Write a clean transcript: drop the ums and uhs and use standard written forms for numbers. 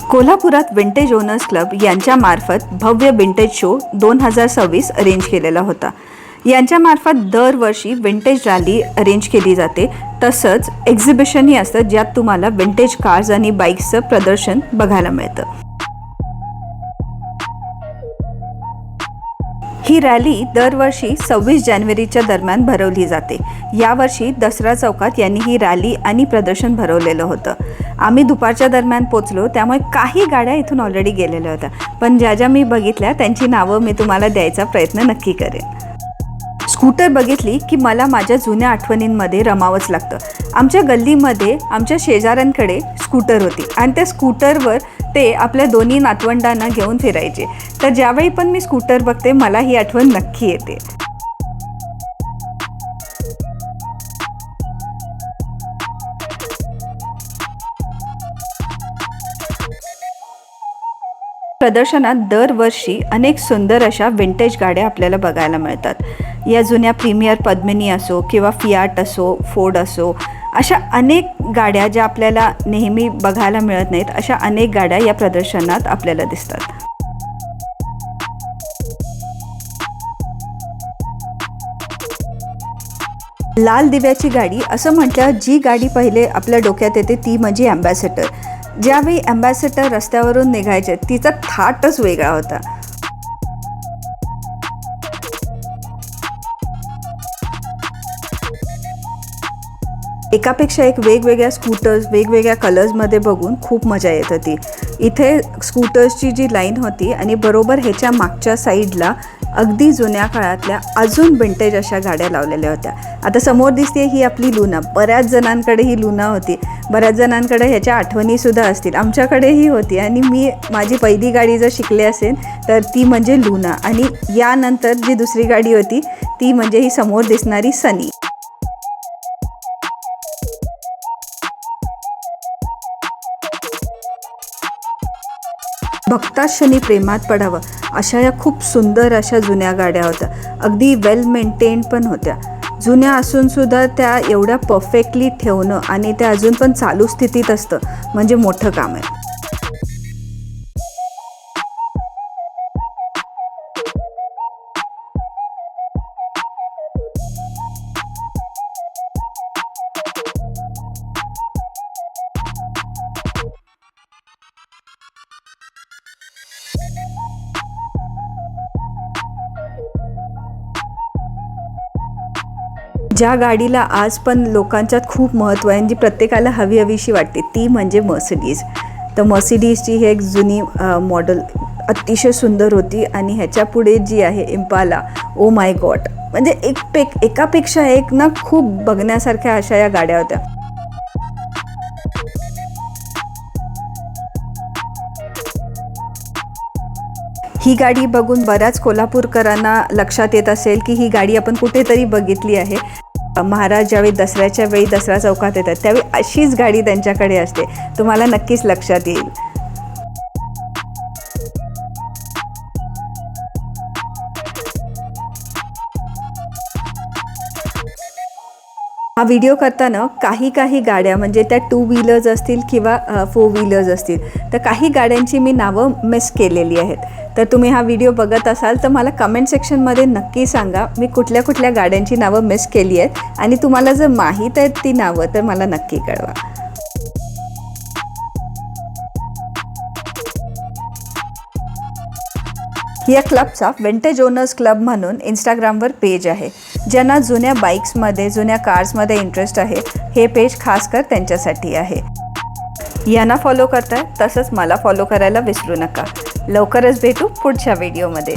कोल्हापुरात vintage owners club यांच्यामार्फत भव्य विंटेज शो 2026 अरेंज केलेला होता। यांच्यामार्फत दरवर्षी विंटेज रॅली अरेंज केली जाते। तसंच एक्झिबिशनही असतं ज्यात तुम्हाला विंटेज कार्स आणि बाईक्सचं प्रदर्शन बघायला मिळतं। ही रॅली दरवर्षी 26 जानेवारीच्या दरम्यान भरवली जाते। यावर्षी दसरा चौकात यांनी ही रॅली आणि प्रदर्शन भरवलेलं होतं। आम्ही दुपारच्या दरम्यान पोचलो, त्यामुळे काही गाड्या इथून ऑलरेडी गेलेल्या होत्या, पण ज्या मी बघितल्या त्यांची नावं मी तुम्हाला द्यायचा प्रयत्न नक्की करेन। स्कूटर बघितली की मला माझ्या जुन्या आठवणींमध्ये रमावंच लागतं। आमच्या गल्लीमध्ये आमच्या शेजाऱ्यांकडे स्कूटर होती आणि त्या स्कूटरवर ते आपल्या दोन्ही नातवंडांना घेऊन फिरायचे। तर ज्यावेळी पण मी स्कूटर बघते मला ही आठवण नक्की येते। प्रदर्शनात दरवर्षी अनेक सुंदर अशा विंटेज गाड्या आपल्याला बघायला मिळतात। या जुन्या प्रीमियर पद्मिनी असो किंवा फियाट असो, फोर्ड असो, अशा अनेक गाड्या ज्या आपल्याला नेहमी बघायला मिळत नाहीत, अशा अनेक गाड्या या प्रदर्शनात आपल्याला दिसतात। लाल दिव्याची गाडी असं म्हटल्यावर जी गाडी पहिले आपल्या डोक्यात येते ती म्हणजे ॲम्बॅसेडर। ज्यावेळी ॲम्बॅसेडर रस्त्यावरून निघायचे तिचा थाटच वेगळा होता। एकापेक्षा एक वेगवेगळ्या स्कूटर्स वेगवेगळ्या कलर्समध्ये बघून खूप मजा येत होती। इथे स्कूटर्सची जी लाईन होती आणि बरोबर ह्याच्या मागच्या साईडला अगदी जुन्या काळातल्या अजून विंटेज अशा गाड्या लावलेल्या होत्या। आता समोर दिसते ही आपली लुना। बऱ्याच जणांकडे ही लुना होती, बऱ्याच जणांकडे ह्याच्या आठवणीसुद्धा असतील। आमच्याकडेही होती आणि मी माझी पहिली गाडी जर शिकले असेल तर ती म्हणजे लुना, आणि यानंतर जी दुसरी गाडी होती ती म्हणजे ही समोर दिसणारी सनी। बघताच क्षणी प्रेमात पडावं अशा या खूप सुंदर अशा जुन्या गाड्या होत्या। अगदी वेल मेंटेन्ड पण होत्या। जुन्या असूनसुद्धा त्या एवढ्या परफेक्टली ठेवणं आणि त्या अजून पण चालू स्थितीत असतं म्हणजे मोठं काम आहे। ज्या गाडीला आज पण लोकांच्यात खूप महत्त्व आहे, जी प्रत्येकाला हवीशी वाटते, ती म्हणजे मर्सिडीज। तर मर्सिडीजची ही एक जुनी मॉडेल अतिशय सुंदर होती आणि ह्याच्या पुढे जी आहे इम्पाला, ओ माय गॉड, म्हणजे एकापेक्षा एक ना खूप बघण्यासारख्या अशा या गाड्या होत्या। ही गाडी बघून बऱ्याच कोल्हापूरकरांना लक्षात येत असेल की ही गाडी आपण कुठेतरी बघितली आहे। महाराज ज्यावेळी दसऱ्याच्या वेळी दसरा चौकात येतात त्यावेळी अशीच गाडी त्यांच्याकडे असते, तुम्हाला नक्कीच लक्षात येईल। हा व्हिडिओ करताना काही गाड्या म्हणजे त्या 2 व्हीलर्स असतील किंवा 4 व्हीलर्स असतील, तर काही गाड्यांची मी नावं मिस केलेली आहेत। तर तुम्ही हा व्हिडिओ बघत असाल तर मला कमेंट सेक्शनमध्ये नक्की सांगा मी कुठल्या गाड्यांची नावं मिस केली आहेत, आणि तुम्हाला जर माहीत आहेत ती नावं तर मला नक्की कळवा। या क्लबचा विंटेज ओनर्स क्लब म्हणून इंस्टाग्रामवर पेज आहे। ज्यांना जुन्या बाईक्समध्ये जुन्या कार्समध्ये इंटरेस्ट आहे हे पेज खास कर त्यांच्यासाठी आहे। यांना फॉलो करताय तसंच मला फॉलो करायला विसरू नका। लवकरच भेटू पुढच्या व्हिडिओमध्ये।